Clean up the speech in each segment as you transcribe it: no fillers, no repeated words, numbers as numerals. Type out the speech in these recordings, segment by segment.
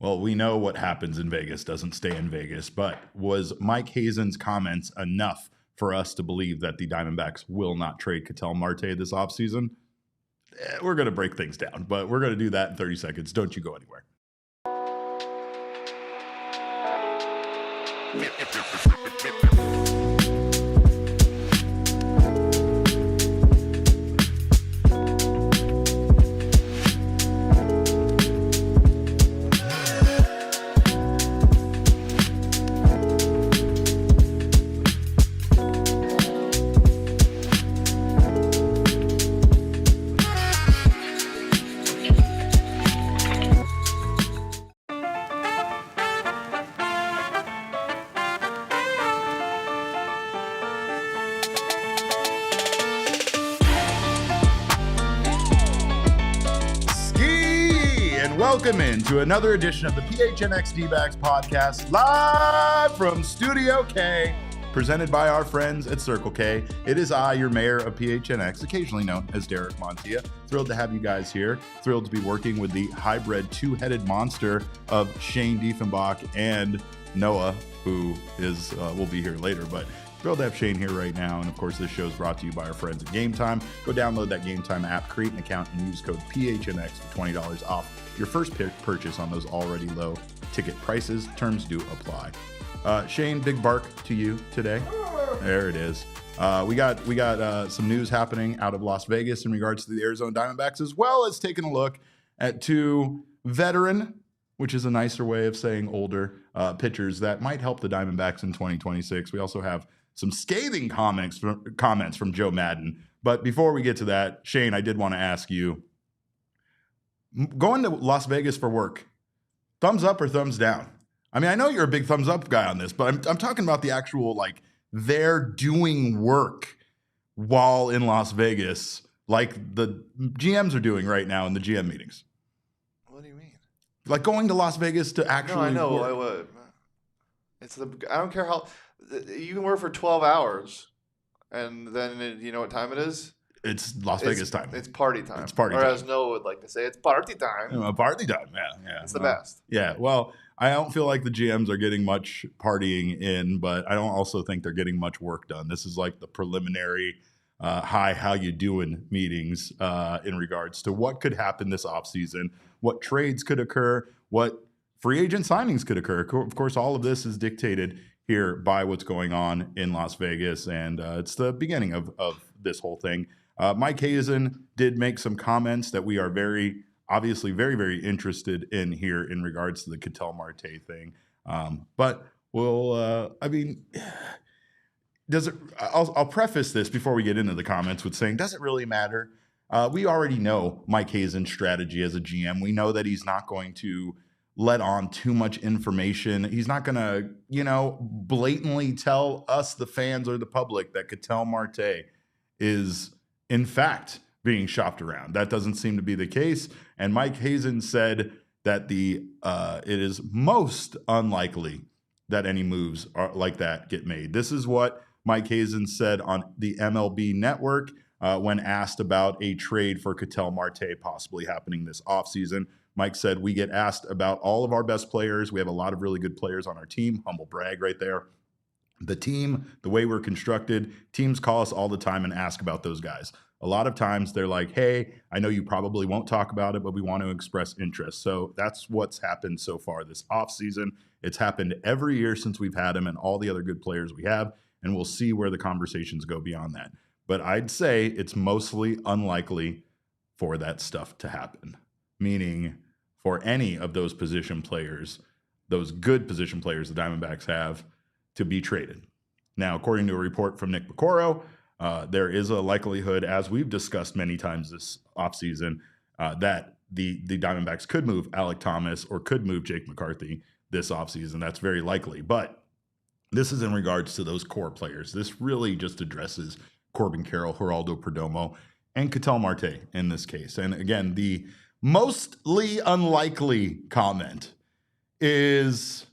Well, we know what happens in Vegas doesn't stay in Vegas, but was Mike Hazen's comments enough for us to believe that the Diamondbacks will not trade Ketel Marte this offseason? We're going to break things down, but we're going to do that in 30 seconds. Don't you go anywhere. Welcome into another edition of the PHNX DBacks podcast, live from Studio K, presented by our friends at Circle K. It is I, your mayor of PHNX, occasionally known as Derek Montilla. Thrilled to have you guys here. Thrilled to be working with the hybrid two-headed monster of Shane Diefenbach and Noah, who is will be here later, but thrilled to have Shane here right now. And of course, this show is brought to you by our friends at Game Time. Go download that Game Time app, create an account, and use code PHNX for $20 off your first purchase on those already low ticket prices. Terms do apply. Shane, big bark to you today. There it is. We got some news happening out of Las Vegas in regards to the Arizona Diamondbacks, as well as taking a look at two veteran, which is a nicer way of saying older, pitchers that might help the Diamondbacks in 2026. We also have some scathing comments from Joe Maddon. But before we get to that, Shane, I did want to ask you, going to Las Vegas for work, thumbs up or thumbs down? I mean, I know you're a big thumbs up guy on this, but I'm talking about the actual, like, they're doing work while in Las Vegas, like the GMs are doing right now in the GM meetings. What do you mean? Like going to Las Vegas to actually No, I know. work. I don't care how you can work for 12 hours, and then you know what time it is. It's Las Vegas time. It's party time. It's party or time. as Noah would like to say, it's party time. Party time, yeah. It's the best. Yeah, well, I don't feel like the GMs are getting much partying in, but I don't also think they're getting much work done. This is like the preliminary hi, how you doing meetings in regards to what could happen this offseason, what trades could occur, what free agent signings could occur. Of course, all of this is dictated here by what's going on in Las Vegas, and it's the beginning of this whole thing. Mike Hazen did make some comments that we are very interested in here in regards to the Ketel Marte thing. But we'll, does it? I'll preface this before we get into the comments with saying, does it really matter? We already know Mike Hazen's strategy as a GM. We know that he's not going to let on too much information. He's not going to, blatantly tell us, the fans or the public, that Ketel Marte is in fact being shopped around. That doesn't seem to be the case. And Mike Hazen said that it is most unlikely that any moves like that get made. This is what Mike Hazen said on the MLB Network when asked about a trade for Ketel Marte possibly happening this offseason. Mike said, "We get asked about all of our best players. We have a lot of really good players on our team." Humble brag right there. The team, the way we're constructed, teams call us all the time and ask about those guys. A lot of times they're like, "Hey, I know you probably won't talk about it, but we want to express interest." So that's what's happened so far this offseason. It's happened every year since we've had him and all the other good players we have, and we'll see where the conversations go beyond that. But I'd say it's mostly unlikely for that stuff to happen, meaning for any of those position players, those good position players the Diamondbacks have, to be traded. Now, according to a report from Nick Picoro, there is a likelihood, as we've discussed many times this offseason, that the Diamondbacks could move Alek Thomas or could move Jake McCarthy this offseason. That's very likely. But this is in regards to those core players. This really just addresses Corbin Carroll, Geraldo Perdomo, and Ketel Marte in this case. And again, the mostly unlikely comment is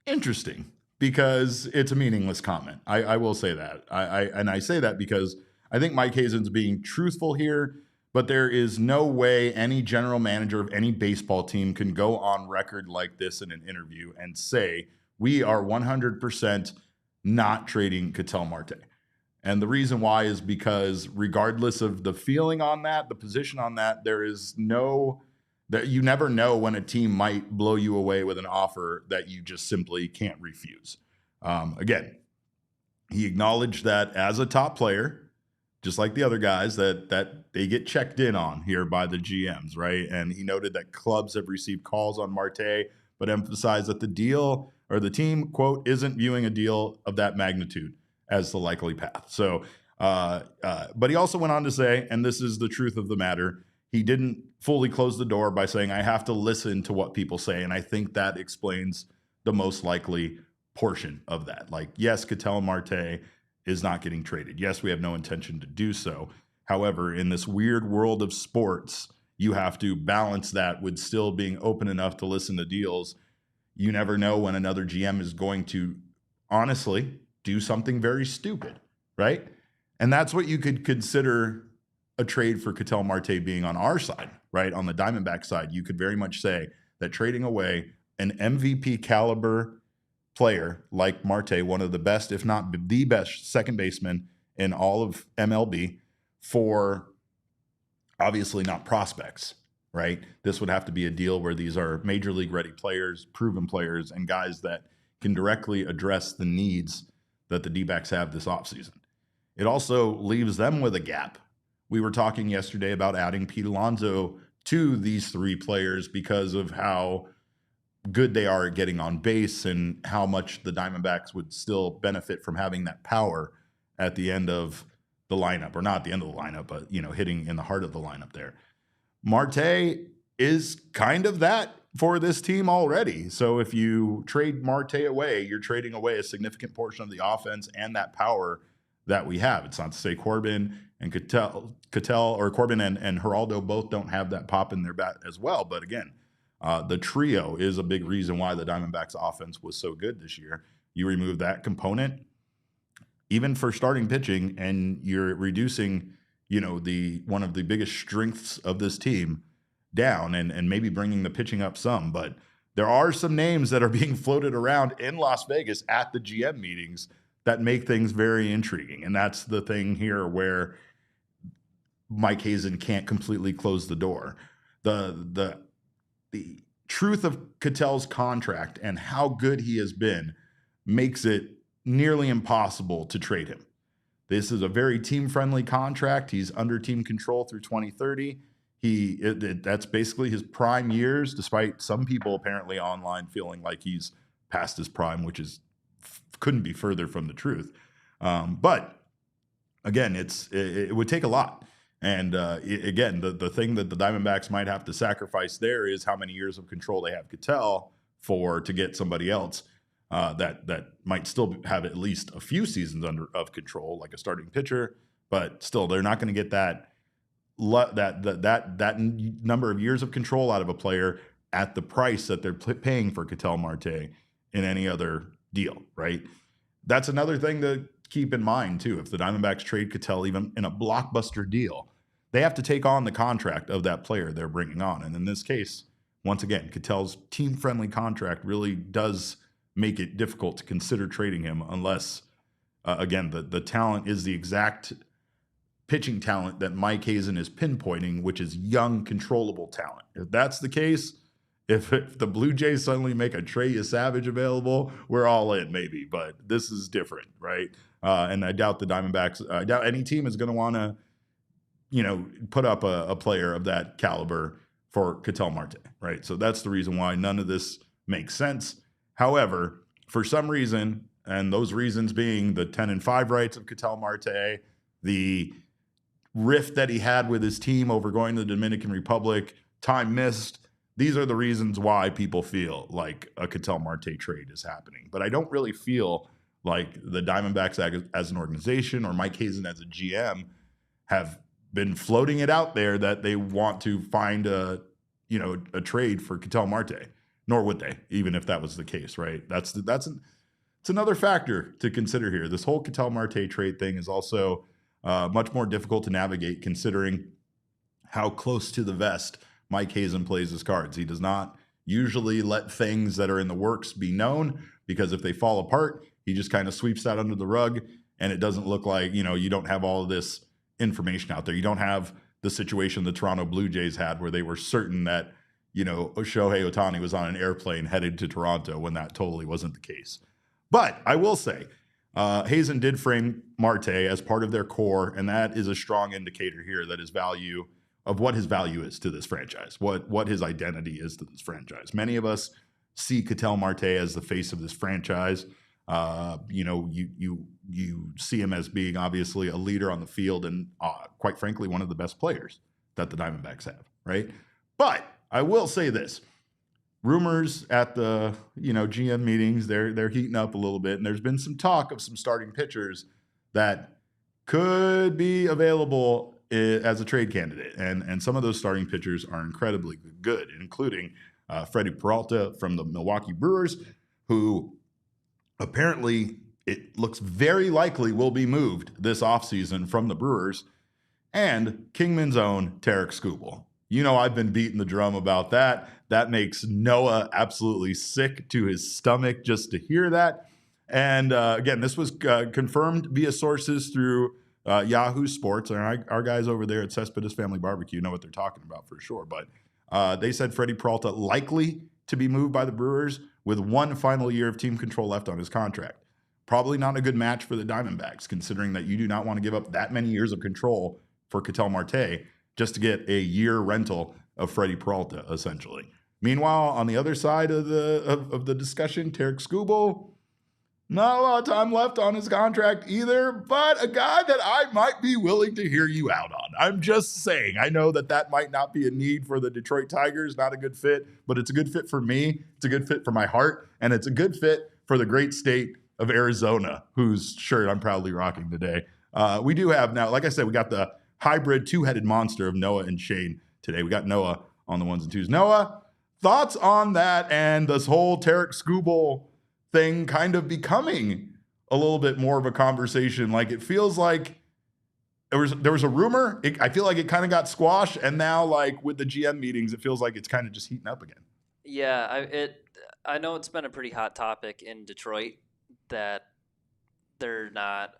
interesting because it's a meaningless comment. I will say that. I say that because I think Mike Hazen's being truthful here, but there is no way any general manager of any baseball team can go on record like this in an interview and say, we are 100% not trading Ketel Marte. And the reason why is because regardless of the feeling on that, the position on that, there is no, that you never know when a team might blow you away with an offer that you just simply can't refuse. Again, he acknowledged that as a top player, just like the other guys, that they get checked in on here by the GMs, right? And he noted that clubs have received calls on Marte, but emphasized that the deal or the team, quote, isn't viewing a deal of that magnitude as the likely path. So, but he also went on to say, and this is the truth of the matter, he didn't fully close the door by saying, I have to listen to what people say. And I think that explains the most likely portion of that. Like, yes, Ketel Marte is not getting traded. Yes, we have no intention to do so. However, in this weird world of sports, you have to balance that with still being open enough to listen to deals. You never know when another GM is going to honestly do something very stupid, right? And that's what you could consider a trade for Ketel Marte being on our side, right? On the Diamondback side, you could very much say that trading away an MVP caliber player like Marte, one of the best, if not the best second baseman in all of MLB, for obviously not prospects, right? This would have to be a deal where these are major league ready players, proven players, and guys that can directly address the needs that the DBacks have this offseason. It also leaves them with a gap. We were talking yesterday about adding Pete Alonso to these three players because of how good they are at getting on base and how much the Diamondbacks would still benefit from having that power at the end of the lineup, or not at the end of the lineup, but, you know, hitting in the heart of the lineup there. Marte is kind of that for this team already. So if you trade Marte away, you're trading away a significant portion of the offense and that power that we have. It's not to say Corbin and Ketel or Corbin and Geraldo both don't have that pop in their bat as well. But again, the trio is a big reason why the Diamondbacks offense was so good this year. You remove that component, even for starting pitching, and you're reducing, you know, the one of the biggest strengths of this team down and maybe bringing the pitching up some. But there are some names that are being floated around in Las Vegas at the GM meetings that make things very intriguing. And that's the thing here where Mike Hazen can't completely close the door. The truth of Ketel's contract and how good he has been makes it nearly impossible to trade him. This is a very team-friendly contract. He's under team control through 2030. That's basically his prime years, despite some people apparently online feeling like he's past his prime, which is couldn't be further from the truth. But again, it would take a lot. And again, the thing that the Diamondbacks might have to sacrifice there is how many years of control they have Ketel for to get somebody else that might still have at least a few seasons of control, like a starting pitcher. But still, they're not going to get that number of years of control out of a player at the price that they're paying for Ketel Marte in any other deal, right? That's another thing to keep in mind too. If the Diamondbacks trade Ketel even in a blockbuster deal, they have to take on the contract of that player they're bringing on. And in this case, once again, Ketel's team-friendly contract really does make it difficult to consider trading him unless, again, the talent is the exact pitching talent that Mike Hazen is pinpointing, which is young, controllable talent. If that's the case, if the Blue Jays suddenly make a Trey Savage available, we're all in maybe, but this is different, right? And I doubt the Diamondbacks, I doubt any team is going to want to, you know, put up a player of that caliber for Ketel Marte, right? So that's the reason why none of this makes sense. However, for some reason, and those reasons being the 10-5 rights of Ketel Marte, the rift that he had with his team over going to the Dominican Republic, time missed, these are the reasons why people feel like a Ketel Marte trade is happening. But I don't really feel like the Diamondbacks as an organization or Mike Hazen as a GM have been floating it out there that they want to find a trade for Ketel Marte, nor would they, even if that was the case, right? It's another factor to consider here. This whole Ketel Marte trade thing is also much more difficult to navigate, considering how close to the vest Mike Hazen plays his cards. He does not usually let things that are in the works be known, because if they fall apart, he just kind of sweeps that under the rug, and it doesn't look like, you don't have all of this information out there. You don't have the situation the Toronto Blue Jays had where they were certain that, Shohei Ohtani was on an airplane headed to Toronto, when that totally wasn't the case. But I will say, Hazen did frame Marte as part of their core, and that is a strong indicator here that what his value is to this franchise, what his identity is to this franchise. Many of us see Ketel Marte as the face of this franchise. You see him as being obviously a leader on the field and quite frankly, one of the best players that the Diamondbacks have, right? But I will say this. Rumors at the GM meetings, they're heating up a little bit, and there's been some talk of some starting pitchers that could be available as a trade candidate, and some of those starting pitchers are incredibly good, including Freddy Peralta from the Milwaukee Brewers, who apparently it looks very likely will be moved this offseason from the Brewers, and Kingman's own Tarik Skubal. I've been beating the drum about that. That makes Noah absolutely sick to his stomach just to hear that. And again, this was confirmed via sources through Yahoo Sports. And our guys over there at Cespedes Family Barbecue know what they're talking about for sure. But they said Freddy Peralta likely to be moved by the Brewers with one final year of team control left on his contract. Probably not a good match for the Diamondbacks, considering that you do not want to give up that many years of control for Ketel Marte just to get a year rental of Freddy Peralta, essentially. Meanwhile, on the other side of the discussion, Tarik Skubal, not a lot of time left on his contract either, but a guy that I might be willing to hear you out on. I'm just saying. I know that might not be a need for the Detroit Tigers, not a good fit, but it's a good fit for me. It's a good fit for my heart, and it's a good fit for the great state of Arizona, whose shirt I'm proudly rocking today. We do have now, like I said, we got the hybrid two-headed monster of Noah and Shane today. We got Noah on the ones and twos. Noah, thoughts on that and this whole Tarik Skubal thing kind of becoming a little bit more of a conversation? Like, it feels like there was a rumor. I feel like it kind of got squashed, and now, like, with the GM meetings, it feels like it's kind of just heating up again. Yeah, I know it's been a pretty hot topic in Detroit that they're not,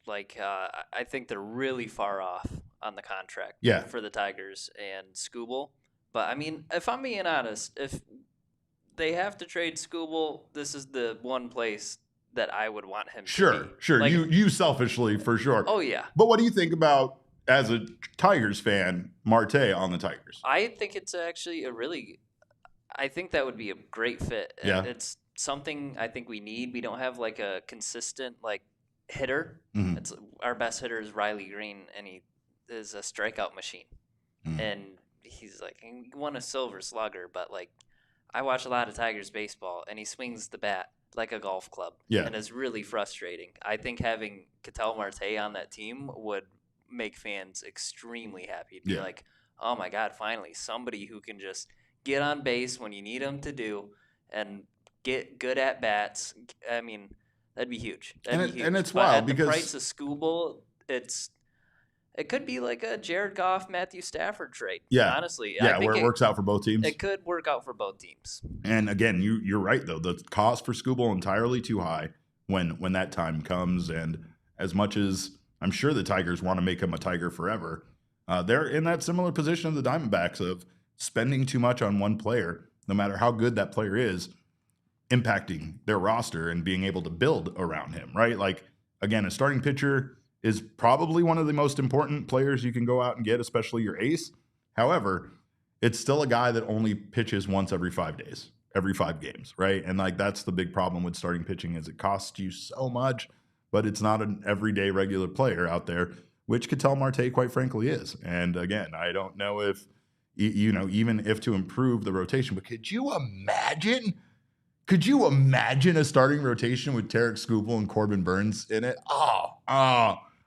like, I think they're really far off on the contract for the Tigers and Skubal. But, I mean, if I'm being honest, if they have to trade Skubal, this is the one place that I would want him to be. Sure. Like, you selfishly, for sure. Oh, yeah. But what do you think about, as a Tigers fan, Marte on the Tigers? I think it's actually I think that would be a great fit. Yeah. It's something I think we need. We don't have, like, a consistent, like, hitter. Mm-hmm. It's our best hitter is Riley Green, and he is a strikeout machine. Mm-hmm. And he's like, he won a Silver Slugger, but, like, I watch a lot of Tigers baseball, and he swings the bat like a golf club. Yeah. And it's really frustrating. I think having Ketel Marte on that team would make fans extremely happy to be like, oh my God, finally somebody who can just get on base when you need him to do and get good at bats. I mean, that'd be huge. And it's but wild at because the price of Skubal, it could be like a Jared Goff, Matthew Stafford trade. Yeah. Honestly. Yeah, where it works out for both teams. It could work out for both teams. And again, you're right, though. The cost for Skubal entirely too high when that time comes. And as much as I'm sure the Tigers want to make him a Tiger forever, they're in that similar position of the Diamondbacks of spending too much on one player, no matter how good that player is, impacting their roster and being able to build around him, right? Like, again, a starting pitcher is probably one of the most important players you can go out and get, especially your ace. However, it's still a guy that only pitches once every 5 days, every 5 games, right? And like, that's the big problem with starting pitching is it costs you so much, but it's not an everyday regular player out there, which Ketel Marte, quite frankly, is. And again, I don't know if, even if to improve the rotation, but could you imagine a starting rotation with Tarik Skubal and Corbin Burns in it?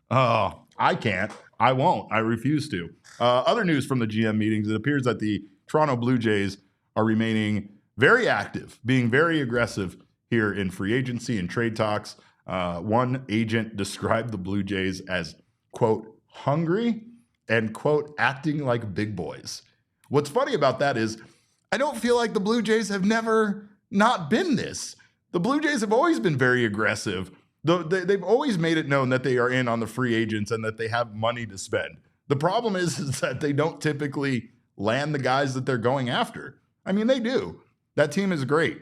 I can't. I won't. I refuse to. Other news from the GM meetings, it appears that the Toronto Blue Jays are remaining very active, being very aggressive here in free agency and trade talks. One agent described the Blue Jays as, quote, hungry and, quote, acting like big boys. What's funny about that is I don't feel like the Blue Jays have never not been this. The Blue Jays have always been very aggressive. They've always made it known that they are in on the free agents and that they have money to spend. The problem is that they don't typically land the guys that they're going after. I mean, they do. That team is great.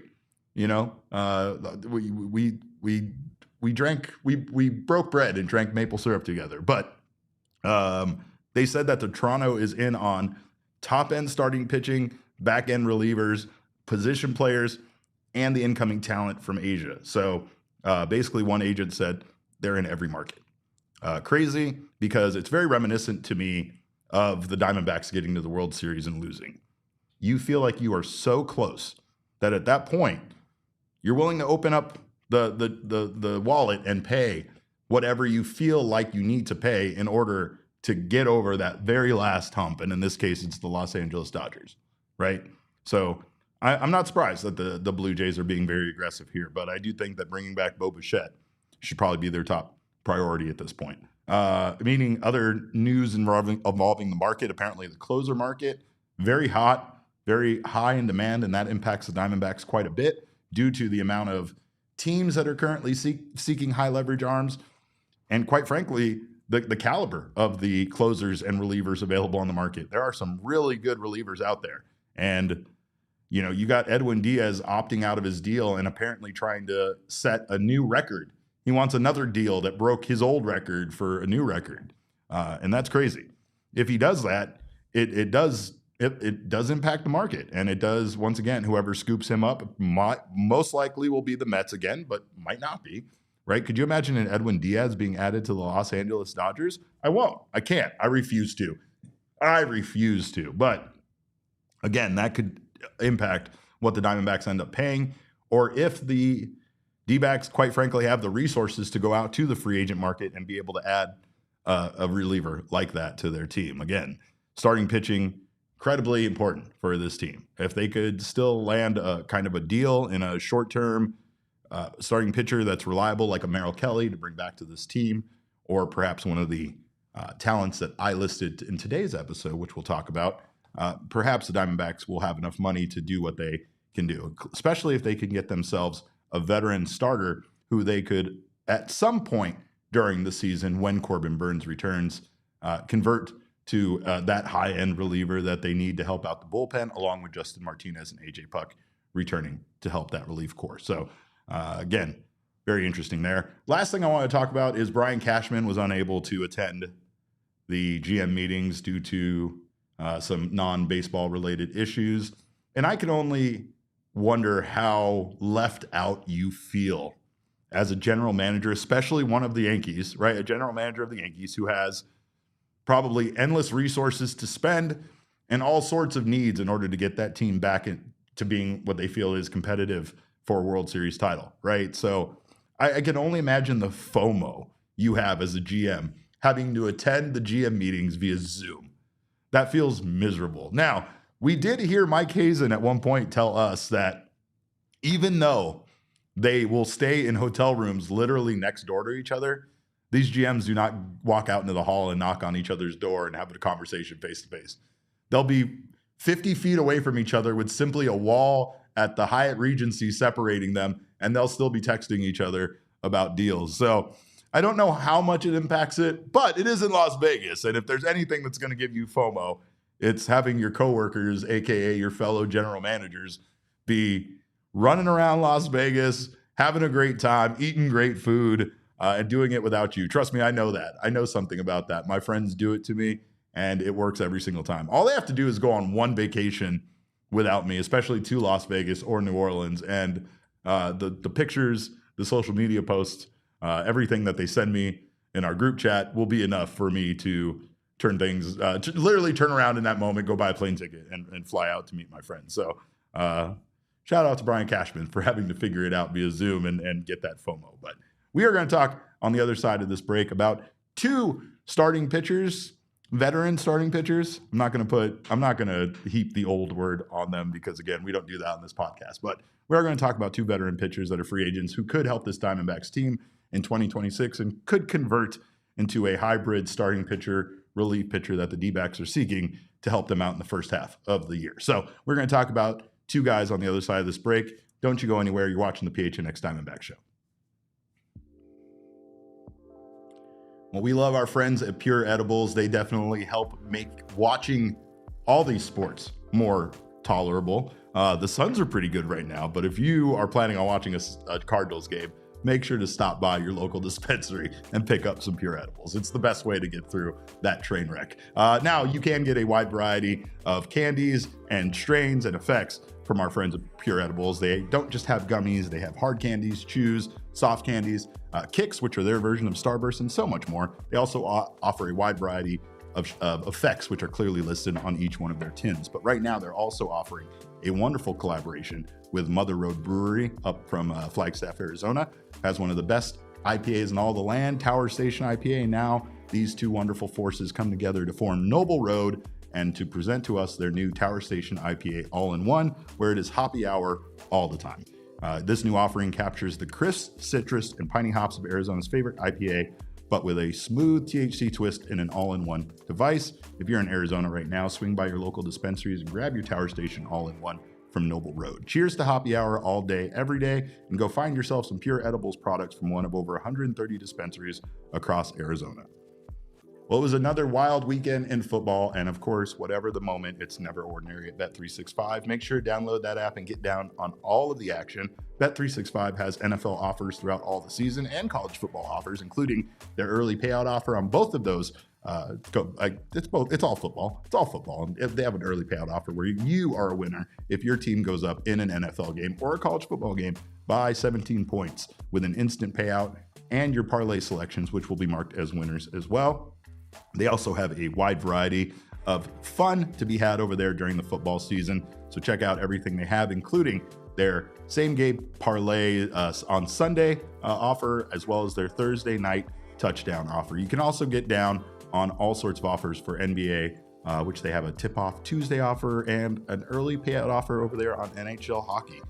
You know, we broke bread and drank maple syrup together. But they said that the Toronto is in on top end starting pitching, back end relievers, position players, and the incoming talent from Asia. So basically, one agent said they're in every market. Crazy, because it's very reminiscent to me of the Diamondbacks getting to the World Series and losing. You feel like you are so close that at that point, you're willing to open up the wallet and pay whatever you feel like you need to pay in order to get over that very last hump. And in this case, it's the Los Angeles Dodgers, right? So I'm not surprised that the Blue Jays are being very aggressive here, but I do think that bringing back Bo Bichette should probably be their top priority at this point. Meaning other news involving the market, apparently the closer market, very hot, very high in demand, and that impacts the Diamondbacks quite a bit due to the amount of teams that are currently seeking high leverage arms, and quite frankly, the caliber of the closers and relievers available on the market. There are some really good relievers out there. And, you know, you got Edwin Diaz opting out of his deal and apparently trying to set a new record. He wants another deal that broke his old record for a new record. And that's crazy. If he does that, it does impact the market. And it does, once again, whoever scoops him up most likely will be the Mets again, but might not be. Right? Could you imagine an Edwin Diaz being added to the Los Angeles Dodgers? I won't. I can't. I refuse to. But again, that could impact what the Diamondbacks end up paying, or if the DBacks, quite frankly, have the resources to go out to the free agent market and be able to add a reliever like that to their team. Again, starting pitching, incredibly important for this team. If they could still land a kind of a deal in a short-term starting pitcher that's reliable, like a Merrill Kelly, to bring back to this team, or perhaps one of the talents that I listed in today's episode, which we'll talk about, perhaps the Diamondbacks will have enough money to do what they can do, especially if they can get themselves a veteran starter who they could, at some point during the season, when Corbin Burns returns, convert to that high-end reliever that they need to help out the bullpen, along with Justin Martinez and A.J. Puck returning to help that relief corps. So, again, very interesting there. Last thing I want to talk about is Brian Cashman was unable to attend the GM meetings due to some non-baseball related issues. And I can only wonder how left out you feel as a general manager, especially one of the Yankees, right? A general manager of the Yankees who has probably endless resources to spend and all sorts of needs in order to get that team back into being what they feel is competitive for a World Series title, right? So I can only imagine the FOMO you have as a GM having to attend the GM meetings via Zoom. That feels miserable. Now, we did hear Mike Hazen at one point tell us that even though they will stay in hotel rooms literally next door to each other, these GMs do not walk out into the hall and knock on each other's door and have a conversation face to face. They'll be 50 feet away from each other with simply a wall at the Hyatt Regency separating them, and they'll still be texting each other about deals. So I don't know how much it impacts it, but it is in Las Vegas. And if there's anything that's going to give you FOMO, it's having your coworkers, AKA your fellow general managers, be running around Las Vegas, having a great time, eating great food, and doing it without you. Trust me, I know that. I know something about that. My friends do it to me, and it works every single time. All they have to do is go on one vacation without me, especially to Las Vegas or New Orleans. And the pictures, the social media posts, everything that they send me in our group chat will be enough for me to turn things, to literally turn around in that moment, go buy a plane ticket and fly out to meet my friends. So shout out to Brian Cashman for having to figure it out via Zoom and get that FOMO. But we are going to talk on the other side of this break about two starting pitchers, veteran starting pitchers. I'm not going to heap the old word on them because, again, we don't do that on this podcast. But we are going to talk about two veteran pitchers that are free agents who could help this Diamondbacks team in 2026 and could convert into a hybrid starting pitcher relief pitcher that the D-backs are seeking to help them out in the first half of the year. So we're going to talk about two guys on the other side of this break. Don't you go anywhere. You're watching the PHNX Diamondback Show. Well, we love our friends at Pure Edibles. They definitely help make watching all these sports more tolerable. The Suns are pretty good right now, but if you are planning on watching a Cardinals game, make sure to stop by your local dispensary and pick up some Pure Edibles. It's the best way to get through that train wreck. Now, you can get a wide variety of candies and strains and effects from our friends at Pure Edibles. They don't just have gummies, they have hard candies, chews, soft candies, kicks, which are their version of Starburst, and so much more. They also offer a wide variety of effects, which are clearly listed on each one of their tins. But right now, they're also offering a wonderful collaboration with Mother Road Brewery up from Flagstaff, Arizona. Has one of the best IPAs in all the land, Tower Station IPA. Now, these two wonderful forces come together to form Noble Road and to present to us their new Tower Station IPA all-in-one, where it is hoppy hour all the time. This new offering captures the crisp citrus and piney hops of Arizona's favorite IPA, but with a smooth THC twist in an all-in-one device. If you're in Arizona right now, swing by your local dispensaries and grab your Tower Station all-in-one from Noble Road. Cheers to happy hour all day, every day, and go find yourself some Pure Edibles products from one of over 130 dispensaries across Arizona. Well, it was another wild weekend in football, and of course, whatever the moment, it's never ordinary at Bet365. Make sure to download that app and get down on all of the action. Bet365 has NFL offers throughout all the season and college football offers, including their early payout offer on both of those. It's all football. It's all football. And if they have an early payout offer where you are a winner if your team goes up in an NFL game or a college football game by 17 points with an instant payout and your parlay selections, which will be marked as winners as well. They also have a wide variety of fun to be had over there during the football season. So check out everything they have, including their same game parlay on Sunday offer, as well as their Thursday night touchdown offer. You can also get down on all sorts of offers for NBA, which they have a tip-off Tuesday offer and an early payout offer over there on NHL hockey.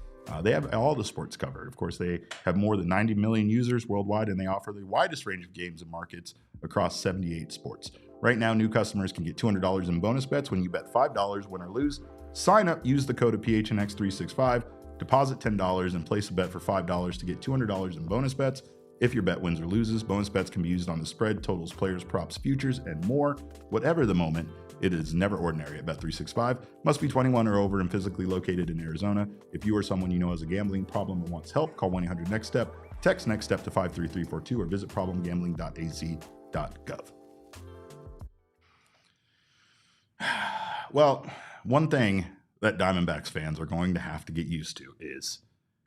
They have all the sports covered. Of course, they have more than 90 million users worldwide, and they offer the widest range of games and markets across 78 sports. Right now, new customers can get $200 in bonus bets when you bet $5, win or lose. Sign up, use the code of PHNX365, deposit $10, and place a bet for $5 to get $200 in bonus bets. If your bet wins or loses, bonus bets can be used on the spread, totals, players, props, futures, and more. Whatever the moment, it is never ordinary at Bet365. Must be 21 or over and physically located in Arizona. If you or someone you know has a gambling problem and wants help, call 1-800-NEXT-STEP, text NEXT STEP to 53342, or visit problemgambling.az.gov. Well, one thing that Diamondbacks fans are going to have to get used to is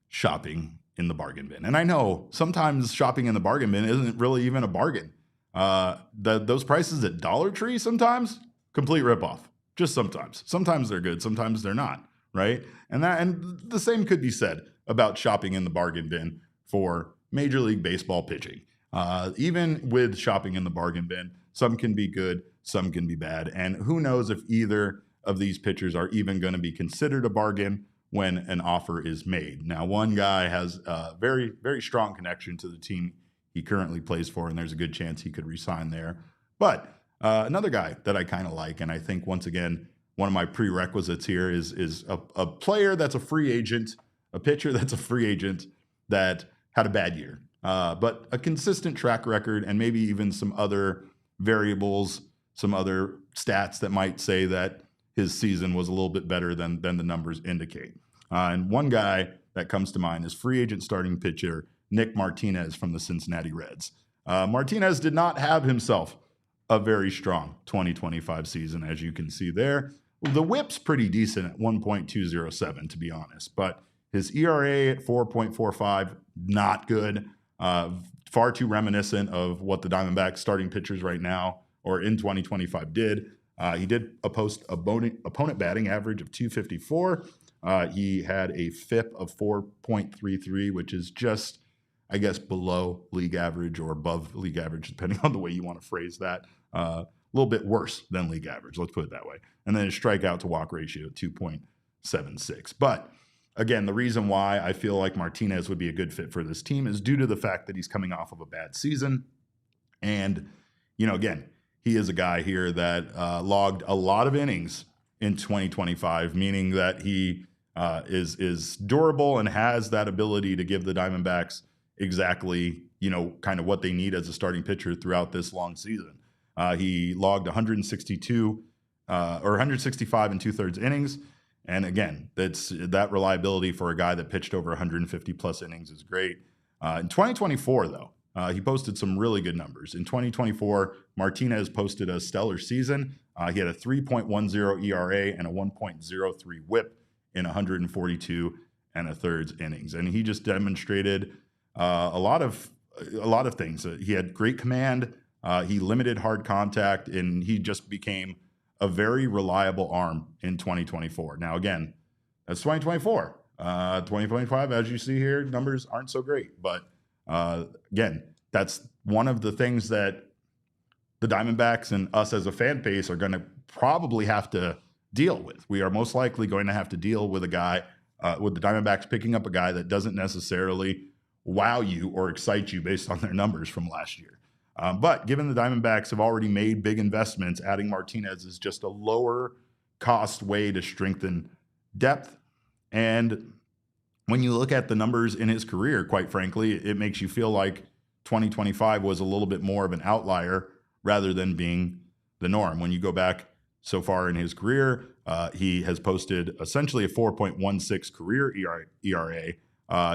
shopping in the bargain bin. And I know sometimes shopping in the bargain bin isn't really even a bargain. Those prices at Dollar Tree sometimes, complete ripoff. Just sometimes. Sometimes they're good, sometimes they're not, right? And the same could be said about shopping in the bargain bin for Major League Baseball pitching. Even with shopping in the bargain bin, some can be good, some can be bad. And who knows if either of these pitchers are even going to be considered a bargain when an offer is made. Now, one guy has a very, very strong connection to the team he currently plays for, and there's a good chance he could resign there. But another guy that I kind of like, and I think, once again, one of my prerequisites here is a player that's a free agent, a pitcher that's a free agent that had a bad year, but a consistent track record and maybe even some other variables, some other stats that might say that his season was a little bit better than the numbers indicate. And one guy that comes to mind is free agent starting pitcher Nick Martinez from the Cincinnati Reds. Martinez did not have himself a very strong 2025 season, as you can see there. The whip's pretty decent at 1.207, to be honest, but his ERA at 4.45, not good. Far too reminiscent of what the Diamondbacks starting pitchers right now or in 2025 did. He did post opponent batting average of 254. He had a FIP of 4.33, which is just, I guess, below league average or above league average, depending on the way you want to phrase that. A little bit worse than league average, let's put it that way. And then his strikeout to walk ratio, 2.76. But again, the reason why I feel like Martinez would be a good fit for this team is due to the fact that he's coming off of a bad season. And, again, he is a guy here that logged a lot of innings in 2025, meaning that he is durable and has that ability to give the Diamondbacks exactly, kind of what they need as a starting pitcher throughout this long season. He logged 162 or 165 and 2/3 innings. And again, that reliability for a guy that pitched over 150 plus innings is great. In 2024, though, he posted some really good numbers. In 2024, Martinez posted a stellar season. He had a 3.10 ERA and a 1.03 WHIP in 142 and a thirds innings, and he just demonstrated a lot of things. He had great command. He limited hard contact, and he just became a very reliable arm in 2024. Now, again, that's 2024. 2025, as you see here, numbers aren't so great. But again, that's one of the things that the Diamondbacks and us as a fan base are going to probably have to deal with. We are most likely going to have to deal with a guy, with the Diamondbacks picking up a guy that doesn't necessarily wow you or excite you based on their numbers from last year. But given the Diamondbacks have already made big investments, adding Martinez is just a lower cost way to strengthen depth. And when you look at the numbers in his career, quite frankly, it makes you feel like 2025 was a little bit more of an outlier rather than being the norm. When you go back so far in his career, he has posted essentially a 4.16 career ERA.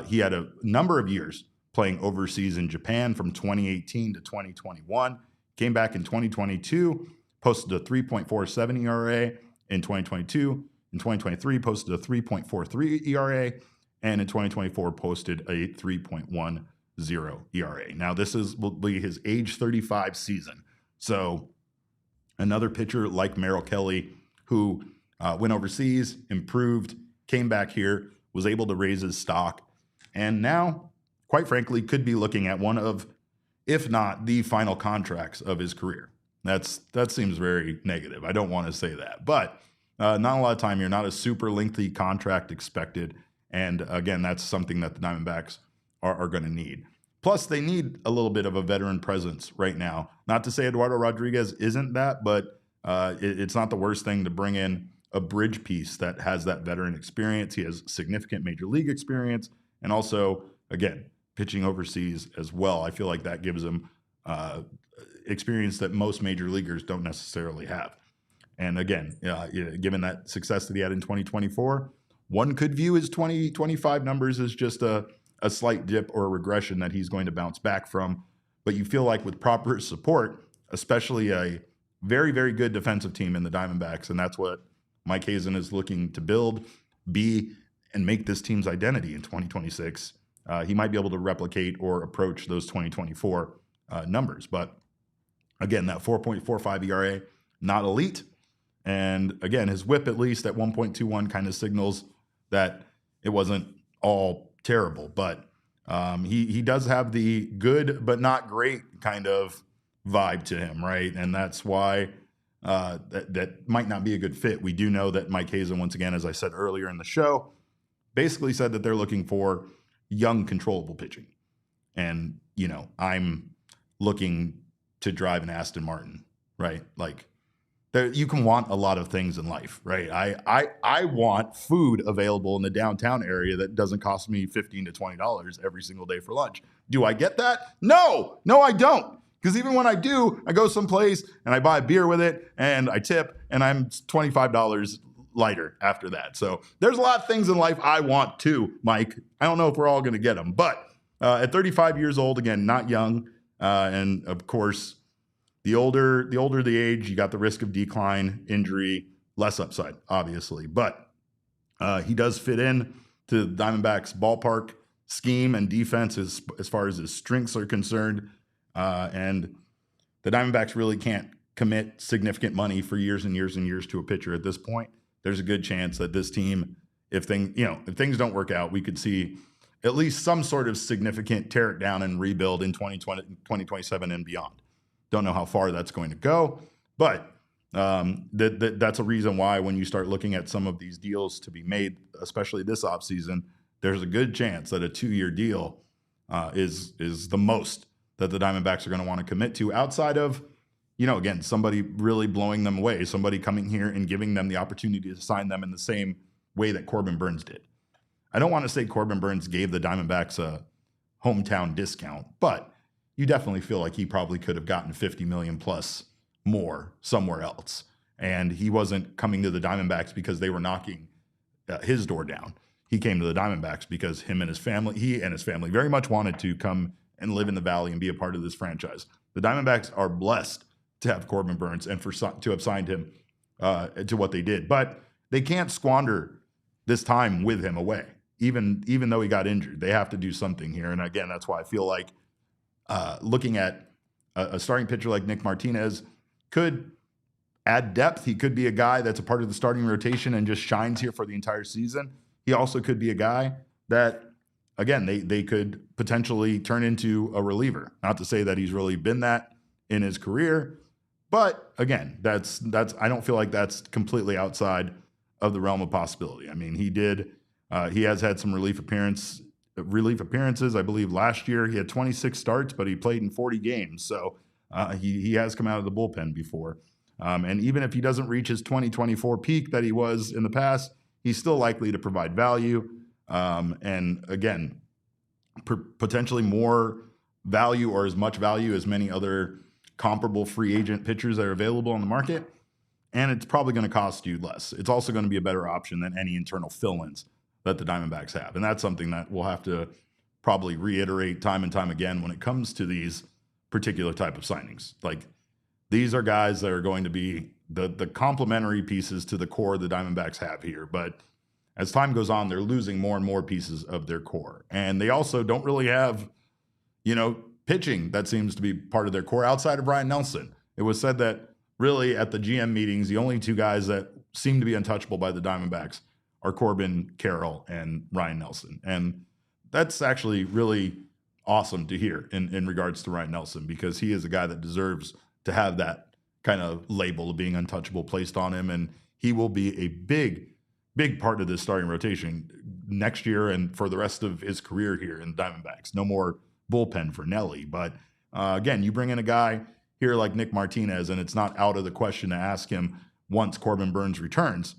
He had a number of years playing overseas in Japan from 2018 to 2021. Came back in 2022, posted a 3.47 ERA in 2022. In 2023, posted a 3.43 ERA. And in 2024, posted a 3.10 ERA. Now, will be his age 35 season. So another pitcher like Merrill Kelly, who went overseas, improved, came back here, was able to raise his stock, and now, quite frankly, could be looking at one of, if not the final contracts of his career. That seems very negative. I don't want to say that, but not a lot of time here, not a super lengthy contract expected. And again, that's something that the Diamondbacks are going to need. Plus, they need a little bit of a veteran presence right now. Not to say Eduardo Rodriguez isn't that, but it's not the worst thing to bring in a bridge piece that has that veteran experience. He has significant major league experience, and also, again, pitching overseas as well. I feel like that gives him experience that most major leaguers don't necessarily have. And again, given that success that he had in 2024, one could view his 2025 numbers as just a slight dip or a regression that he's going to bounce back from. But you feel like with proper support, especially a very, very good defensive team in the Diamondbacks, and that's what Mike Hazen is looking to build, and make this team's identity in 2026. He might be able to replicate or approach those 2024 numbers. But again, that 4.45 ERA, not elite. And again, his whip, at least at 1.21, kind of signals that it wasn't all terrible. But he does have the good but not great kind of vibe to him, right? And that's why that might not be a good fit. We do know that Mike Hazen, once again, as I said earlier in the show, basically said that they're looking for young, controllable pitching. And, I'm looking to drive an Aston Martin, right? Like, you can want a lot of things in life, right? I want food available in the downtown area that doesn't cost me $15 to $20 every single day for lunch. Do I get that? No, I don't. Because even when I do, I go someplace and I buy a beer with it and I tip and I'm $25 lighter after that. So there's a lot of things in life I want too, Mike. I don't know if we're all going to get them, but at 35 years old, again, not young. And of course, the older the age, you got the risk of decline, injury, less upside, obviously. But he does fit in to the Diamondbacks ballpark scheme and defense as far as his strengths are concerned. And the Diamondbacks really can't commit significant money for years and years and years to a pitcher at this point. There's a good chance that this team, if things don't work out, we could see at least some sort of significant tear it down and rebuild in 2027 and beyond. Don't know how far that's going to go, but that's a reason why when you start looking at some of these deals to be made, especially this offseason, there's a good chance that a 2-year deal is the most that the Diamondbacks are going to want to commit to outside of, again, somebody really blowing them away, somebody coming here and giving them the opportunity to sign them in the same way that Corbin Burnes did. I don't want to say Corbin Burnes gave the Diamondbacks a hometown discount, but you definitely feel like he probably could have gotten 50 million plus more somewhere else. And he wasn't coming to the Diamondbacks because they were knocking his door down. He came to the Diamondbacks because he and his family very much wanted to come and live in the Valley and be a part of this franchise. The Diamondbacks are blessed to have Corbin Burnes and to have signed him to what they did. But they can't squander this time with him away, even though he got injured. They have to do something here. And again, that's why I feel like looking at a starting pitcher like Nick Martinez could add depth. He could be a guy that's a part of the starting rotation and just shines here for the entire season. He also could be a guy that, again, they could potentially turn into a reliever. Not to say that he's really been that in his career, but again, that's I don't feel like that's completely outside of the realm of possibility. I mean, he has had some relief appearances. I believe last year he had 26 starts, but he played in 40 games. So he has come out of the bullpen before. And even if he doesn't reach his 2024 peak that he was in the past, he's still likely to provide value. And again, potentially more value or as much value as many other comparable free agent pitchers that are available on the market. And it's probably going to cost you less. It's also going to be a better option than any internal fill-ins that the Diamondbacks have. And that's something that we'll have to probably reiterate time and time again when it comes to these particular type of signings. Like, these are guys that are going to be the complementary pieces to the core the Diamondbacks have here. But as time goes on, they're losing more and more pieces of their core. And they also don't really have, pitching that seems to be part of their core outside of Ryan Nelson. It was said that really at the GM meetings, the only two guys that seem to be untouchable by the Diamondbacks are Corbin Carroll and Ryan Nelson. And that's actually really awesome to hear in regards to Ryan Nelson, because he is a guy that deserves to have that kind of label of being untouchable placed on him. And he will be a big part of this starting rotation next year and for the rest of his career here in Diamondbacks. No more bullpen for Nelly. But again, you bring in a guy here like Nick Martinez, and it's not out of the question to ask him once Corbin Burnes returns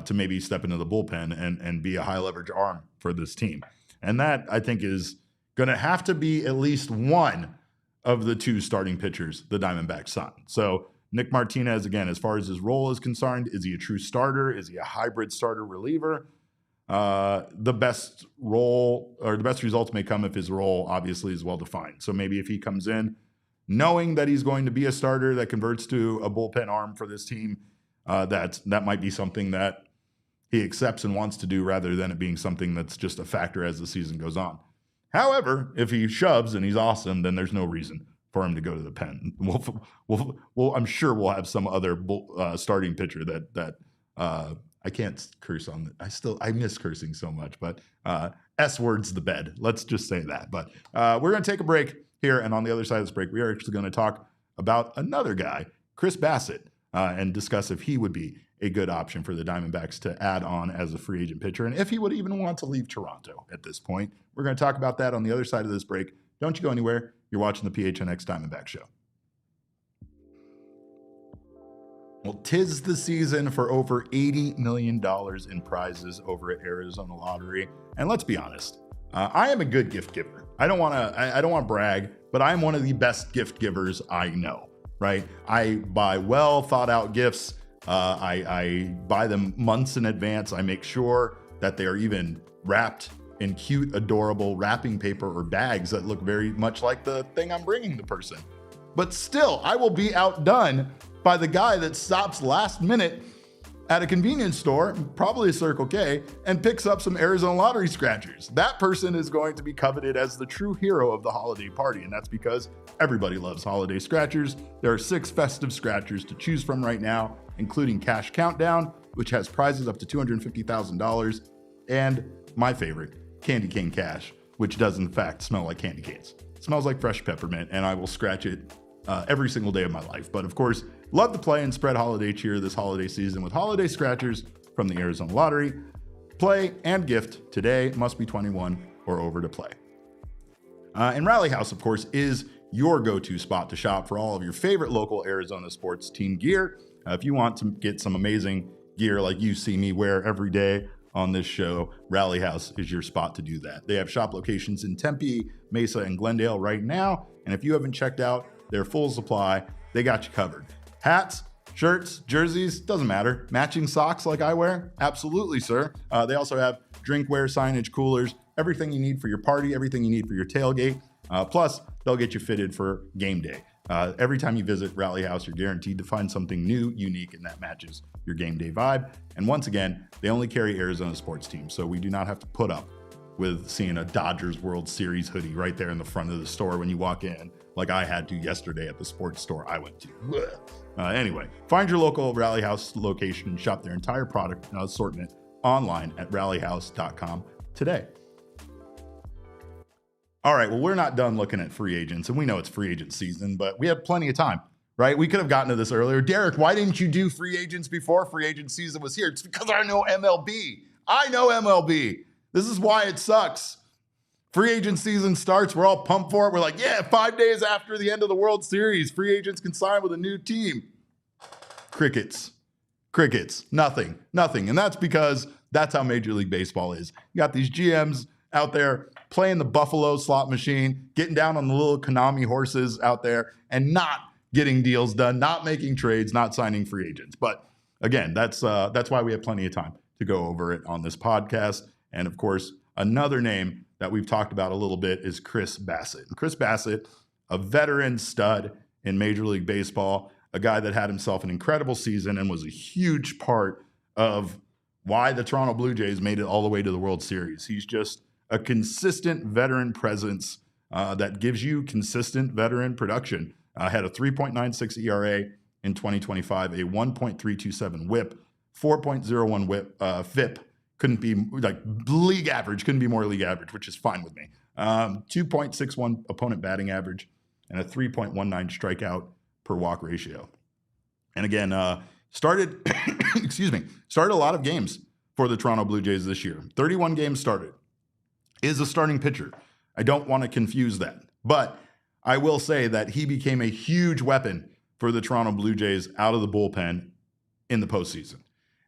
to maybe step into the bullpen and be a high leverage arm for this team. And that, I think, is going to have to be at least one of the two starting pitchers the Diamondbacks sign. So Nick Martinez, again, as far as his role is concerned, is he a true starter? Is he a hybrid starter reliever? The best role or the best results may come if his role obviously is well defined. So maybe if he comes in knowing that he's going to be a starter that converts to a bullpen arm for this team, that might be something that he accepts and wants to do rather than it being something that's just a factor as the season goes on. However, if he shoves and he's awesome, then there's no reason for him to go to the pen. We'll I'm sure we'll have some other starting pitcher that I can't curse on. I miss cursing so much, but S word's the bed. Let's just say that. But we're going to take a break here, and on the other side of this break, we are actually going to talk about another guy, Chris Bassitt, and discuss if he would be a good option for the Diamondbacks to add on as a free agent pitcher, and if he would even want to leave Toronto at this point. We're going to talk about that on the other side of this break. Don't you go anywhere. You're watching the PHNX Diamondback Show. Well, 'tis the season for over $80 million in prizes over at Arizona Lottery. And let's be honest, I am a good gift giver. I don't want to brag, but I'm one of the best gift givers I know, right? I buy well thought out gifts. I buy them months in advance. I make sure that they are even wrapped in cute, adorable wrapping paper or bags that look very much like the thing I'm bringing the person. But still, I will be outdone by the guy that stops last minute at a convenience store, probably a Circle K, and picks up some Arizona Lottery scratchers. That person is going to be coveted as the true hero of the holiday party, and that's because everybody loves holiday scratchers. There are 6 festive scratchers to choose from right now, including Cash Countdown, which has prizes up to $250,000, and my favorite, Candy Cane Cash, which does in fact smell like candy canes. It smells like fresh peppermint, and I will scratch it every single day of my life. But of course, love to play and spread holiday cheer this holiday season with holiday scratchers from the Arizona Lottery. Play and gift today. Must be 21 or over to play. And Rally House, of course, is your go-to spot to shop for all of your favorite local Arizona sports team gear. If you want to get some amazing gear like you see me wear every day on this show, Rally House is your spot to do that. They have shop locations in Tempe, Mesa, and Glendale right now. And if you haven't checked out their full supply, they got you covered. Hats, shirts, jerseys, doesn't matter. Matching socks like I wear? Absolutely, sir. They also have drinkware, signage, coolers, everything you need for your party, everything you need for your tailgate. Plus, they'll get you fitted for game day. Every time you visit Rally House, you're guaranteed to find something new, unique, and that matches your game day vibe. And once again, they only carry Arizona sports teams, so we do not have to put up with seeing a Dodgers World Series hoodie right there in the front of the store when you walk in, like I had to yesterday at the sports store I went to. Anyway, find your local Rally House location and shop their entire product and assortment online at rallyhouse.com today. All right, well, we're not done looking at free agents, and we know it's free agent season, but we have plenty of time, right? We could have gotten to this earlier. Derek, why didn't you do free agents before free agent season was here? It's because I know MLB. I know MLB. This is why it sucks. Free agent season starts. We're all pumped for it. We're like, yeah, 5 days after the end of the World Series, free agents can sign with a new team. Crickets. Nothing. And that's because that's how Major League Baseball is. You got these GMs out there playing the Buffalo slot machine, getting down on the little Konami horses out there and not getting deals done, not making trades, not signing free agents. But again, that's why we have plenty of time to go over it on this podcast. And of course, another name that we've talked about a little bit is Chris Bassitt. And Chris Bassitt, a veteran stud in Major League Baseball, a guy that had himself an incredible season and was a huge part of why the Toronto Blue Jays made it all the way to the World Series. He's just a consistent veteran presence that gives you consistent veteran production. Had a 3.96 ERA in 2025, a 1.327 WHIP, 4.01 WHIP, FIP. Couldn't be like league average, couldn't be more league average, which is fine with me. 2.61 opponent batting average and a 3.19 strikeout per walk ratio. And again, started a lot of games for the Toronto Blue Jays this year. 31 games started. Is a starting pitcher. I don't want to confuse that. But I will say that he became a huge weapon for the Toronto Blue Jays out of the bullpen in the postseason.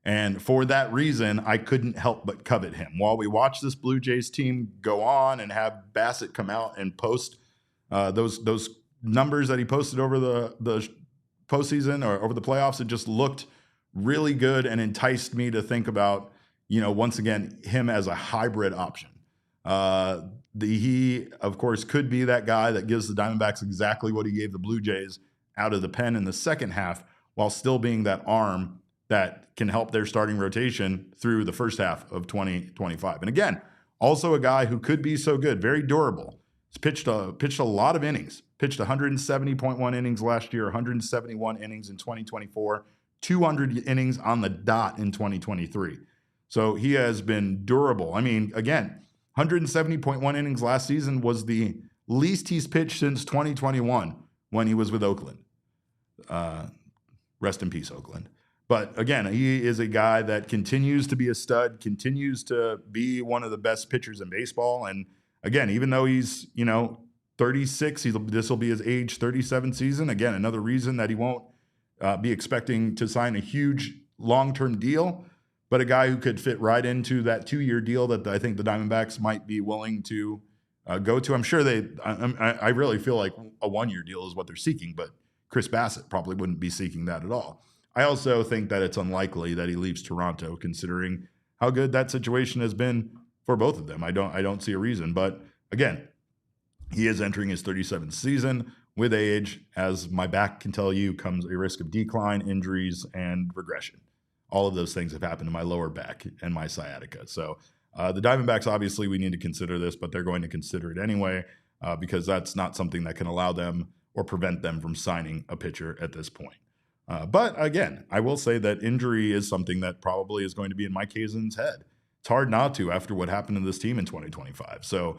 And for that reason, I couldn't help but covet him. While we watch this Blue Jays team go on and have Bassitt come out and post those numbers that he posted over the postseason or over the playoffs, it just looked really good and enticed me to think about, once again, him as a hybrid option. He, of course, could be that guy that gives the Diamondbacks exactly what he gave the Blue Jays out of the pen in the second half, while still being that arm that can help their starting rotation through the first half of 2025. And again, also a guy who could be so good, very durable. He's pitched a lot of innings, pitched 170.1 innings last year, 171 innings in 2024, 200 innings on the dot in 2023. So he has been durable. I mean, again, 170.1 innings last season was the least he's pitched since 2021 when he was with Oakland. Rest in peace, Oakland. But again, he is a guy that continues to be a stud, continues to be one of the best pitchers in baseball. And again, even though he's, 36, this will be his age 37 season. Again, another reason that he won't be expecting to sign a huge long-term deal, but a guy who could fit right into that 2-year deal that I think the Diamondbacks might be willing to go to. I'm sure I really feel like a 1-year deal is what they're seeking, but Chris Bassitt probably wouldn't be seeking that at all. I also think that it's unlikely that he leaves Toronto, considering how good that situation has been for both of them. I don't see a reason, but again, he is entering his 37th season. With age, as my back can tell you, comes a risk of decline, injuries, and regression. All of those things have happened to my lower back and my sciatica. So the Diamondbacks, obviously, we need to consider this, but they're going to consider it anyway because that's not something that can allow them or prevent them from signing a pitcher at this point. But again, I will say that injury is something that probably is going to be in Mike Hazen's head. It's hard not to after what happened to this team in 2025. So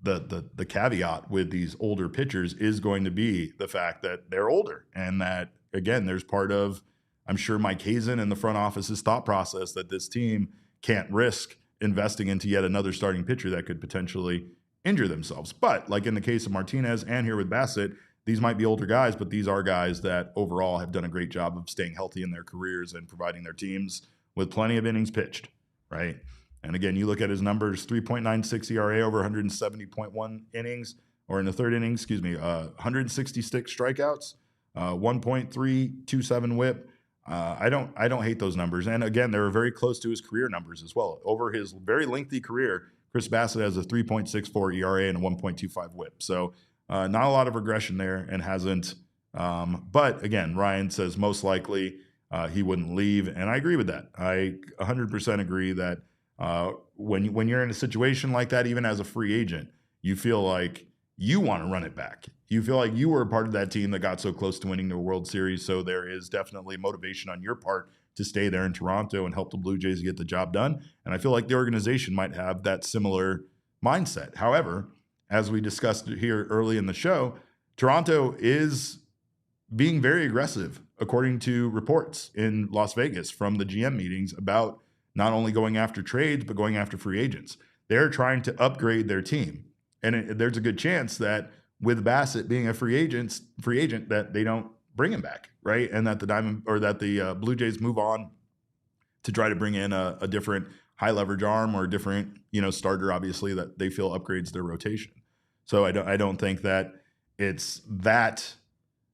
the caveat with these older pitchers is going to be the fact that they're older and that, again, there's part of, I'm sure, Mike Hazen and the front office's thought process that this team can't risk investing into yet another starting pitcher that could potentially injure themselves. But like in the case of Martinez and here with Bassitt, these might be older guys, but these are guys that overall have done a great job of staying healthy in their careers and providing their teams with plenty of innings pitched, right? And again, you look at his numbers, 3.96 ERA over 170.1 innings, or in the third inning, 166 strikeouts, 1.327 whip. I don't hate those numbers. And again, they were very close to his career numbers as well. Over his very lengthy career, Chris Bassitt has a 3.64 ERA and a 1.25 whip. So not a lot of regression there and hasn't. But again, Ryan says most likely he wouldn't leave. And I agree with that. I 100% agree that when you're in a situation like that, even as a free agent, you feel like you want to run it back. You feel like you were a part of that team that got so close to winning the World Series. So there is definitely motivation on your part to stay there in Toronto and help the Blue Jays get the job done. And I feel like the organization might have that similar mindset. However, as we discussed here early in the show, Toronto is being very aggressive, according to reports in Las Vegas from the GM meetings, about not only going after trades, but going after free agents. They're trying to upgrade their team. And there's a good chance that with Bassitt being a free agent, that they don't bring him back, right? And that the Blue Jays move on to try to bring in a different high leverage arm or a different, starter, obviously, that they feel upgrades their rotation. So I don't think that it's that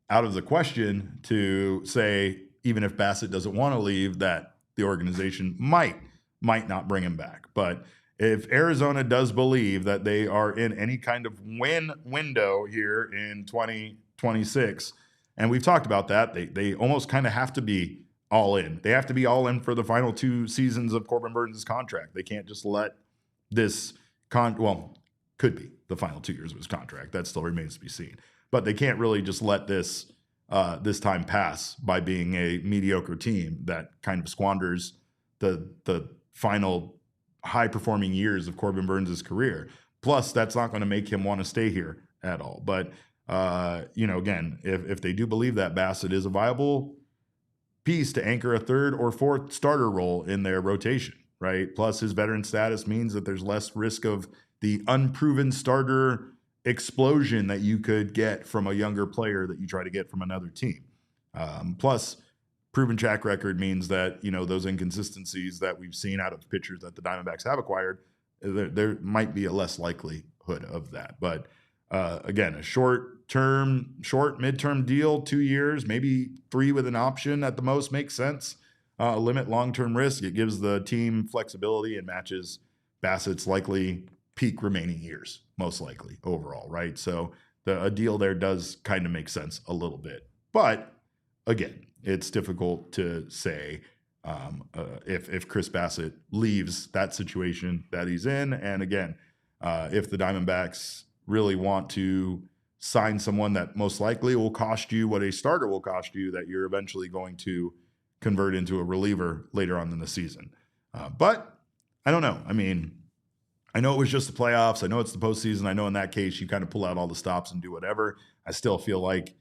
out of the question to say, even if Bassitt doesn't want to leave, that the organization might not bring him back. But if Arizona does believe that they are in any kind of win window here in 2026, and we've talked about that, they almost kind of have to be all in. They have to be all in for the final 2 seasons of Corbin Burns' contract. They can't just let this could be the final 2 years of his contract. That still remains to be seen. But they can't really just let this time pass by being a mediocre team that kind of squanders the final high-performing years of Corbin Burns' career. Plus, that's not going to make him want to stay here at all. But, again, if they do believe that Bassitt is a viable piece to anchor a third or fourth starter role in their rotation, right? Plus, his veteran status means that there's less risk of the unproven starter explosion that you could get from a younger player that you try to get from another team. Plus, proven track record means that, those inconsistencies that we've seen out of pitchers that the Diamondbacks have acquired, there might be a less likelihood of that. But again, a short midterm deal, 2 years, maybe 3 with an option at the most makes sense. Limit long-term risk. It gives the team flexibility and matches Bassitt's likely peak remaining years, most likely overall, right? So a deal there does kind of make sense a little bit. But again, it's difficult to say if Chris Bassitt leaves that situation that he's in. And again, if the Diamondbacks really want to sign someone that most likely will cost you what a starter will cost you, that you're eventually going to convert into a reliever later on in the season. But I don't know. I mean, I know it was just the playoffs. I know it's the postseason. I know in that case, you kind of pull out all the stops and do whatever. I still feel like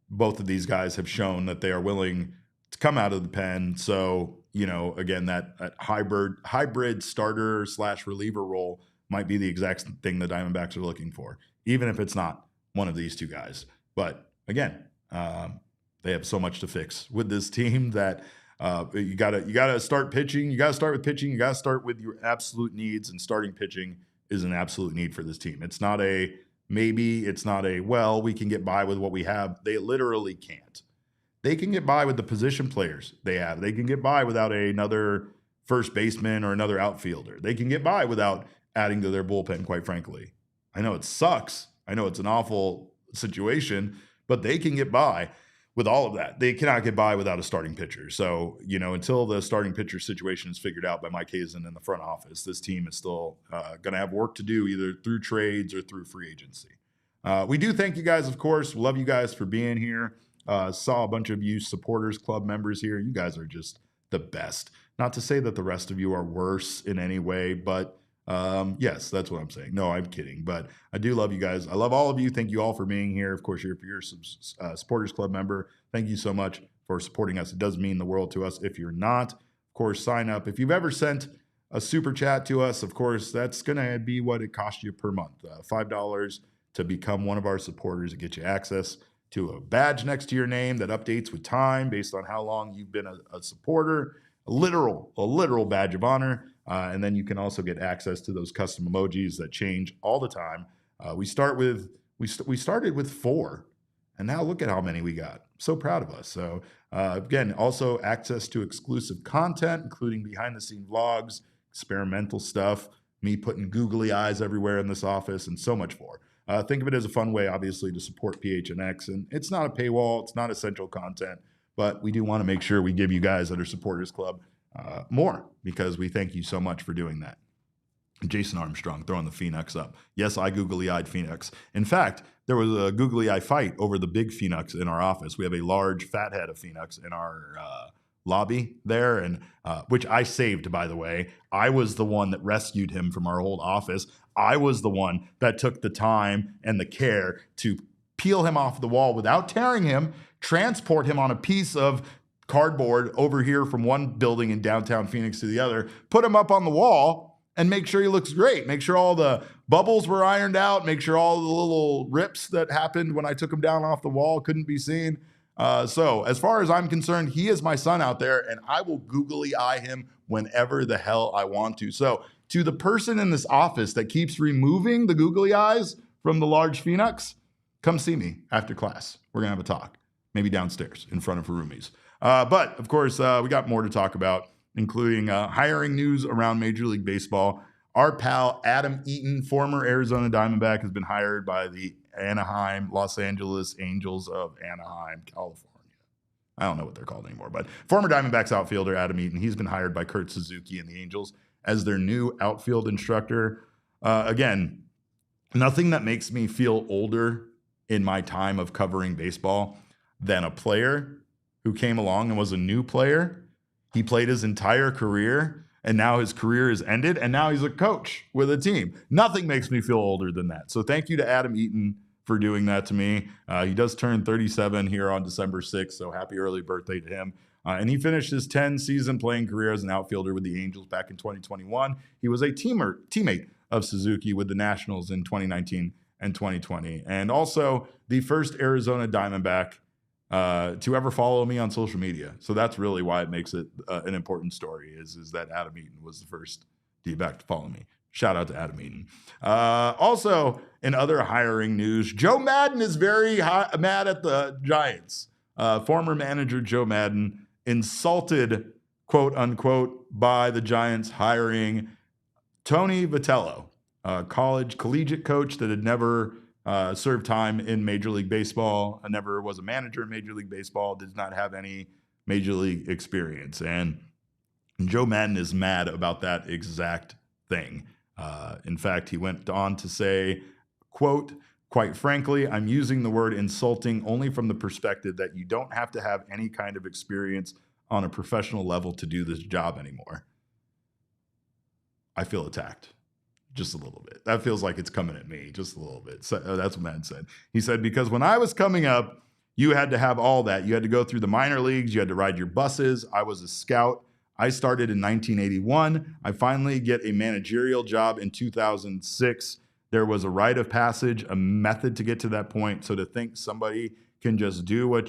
both of these guys have shown that they are willing to come out of the pen. So, again, that hybrid starter / reliever role might be the exact thing the Diamondbacks are looking for, even if it's not one of these two guys. But again, they have so much to fix with this team that you gotta start pitching. You gotta start with pitching. You gotta start with your absolute needs, and starting pitching is an absolute need for this team. It's not a maybe, it's not a, well, we can get by with what we have. They literally can't. They can get by with the position players they have. They can get by without another first baseman or another outfielder. They can get by without adding to their bullpen, quite frankly. I know it sucks. I know it's an awful situation, but they can get by with all of that. They cannot get by without a starting pitcher. So, until the starting pitcher situation is figured out by Mike Hazen in the front office, this team is still going to have work to do, either through trades or through free agency. We do thank you guys, of course. Love you guys for being here. Saw a bunch of you supporters club members here. You guys are just the best. Not to say that the rest of you are worse in any way, but yes, that's what I'm saying. No, I'm kidding. But I do love you guys. I love all of you. Thank you all for being here. Of course, if you're a supporters club member, thank you so much for supporting us. It does mean the world to us. If you're not, of course, sign up. If you've ever sent a super chat to us, of course, that's going to be what it costs you per month. $5 to become one of our supporters. It gets you access to a badge next to your name that updates with time based on how long you've been a supporter, a literal badge of honor. And then you can also get access to those custom emojis that change all the time. We started with 4, and now look at how many we got. So proud of us. So again, also access to exclusive content, including behind-the-scenes vlogs, experimental stuff, me putting googly eyes everywhere in this office, and so much more. Think of it as a fun way, obviously, to support PHNX. And it's not a paywall. It's not essential content. But we do want to make sure we give you guys that are Supporters Club more, because we thank you so much for doing that. Jason Armstrong throwing the Phoenix up. Yes, I googly-eyed Phoenix. In fact, there was a googly-eye fight over the big Phoenix in our office. We have a large fat head of Phoenix in our lobby there, and which I saved, by the way. I was the one that rescued him from our old office. I was the one that took the time and the care to peel him off the wall without tearing him, transport him on a piece of cardboard over here from one building in downtown Phoenix to the other, put him up on the wall, and make sure he looks great. Make sure all the bubbles were ironed out. Make sure all the little rips that happened when I took him down off the wall couldn't be seen. So as far as I'm concerned, he is my son out there, and I will googly eye him whenever the hell I want to. So to the person in this office that keeps removing the googly eyes from the large Phoenix, come see me after class. We're going to have a talk, maybe downstairs in front of her roomies. But of course, we got more to talk about, including hiring news around Major League Baseball. Our pal Adam Eaton, former Arizona Diamondback, has been hired by the Los Angeles Angels of Anaheim, California. I don't know what they're called anymore, but former Diamondbacks outfielder Adam Eaton, he's been hired by Kurt Suzuki and the Angels as their new outfield instructor. Again, nothing that makes me feel older in my time of covering baseball than a player who came along and was a new player. He played his entire career, and now his career is ended, and now he's a coach with a team. Nothing makes me feel older than that. So thank you to Adam Eaton for doing that to me. He does turn 37 here on December 6th, so happy early birthday to him. And he finished his 10-season playing career as an outfielder with the Angels back in 2021. He was a teammate of Suzuki with the Nationals in 2019 and 2020, and also the first Arizona Diamondback to ever follow me on social media. So that's really why it makes it an important story, is that Adam Eaton was the first D-back to follow me. Shout out to Adam Eaton. Also, in other hiring news, Joe Maddon is very mad at the Giants. Former manager Joe Maddon insulted, quote unquote, by the Giants hiring Tony Vitello, a collegiate coach that had never served time in Major League Baseball, never was a manager in Major League Baseball, did not have any Major League experience. And Joe Maddon is mad about that exact thing. In fact, he went on to say, quote, "Quite frankly, I'm using the word insulting only from the perspective that you don't have to have any kind of experience on a professional level to do this job anymore." I feel attacked. Just a little bit. That feels like it's coming at me just a little bit. So that's what Maddon said. He said, because when I was coming up, you had to have all that. You had to go through the minor leagues. You had to ride your buses. I was a scout. I started in 1981. I finally get a managerial job in 2006. There was a rite of passage, a method to get to that point. So to think somebody can just do what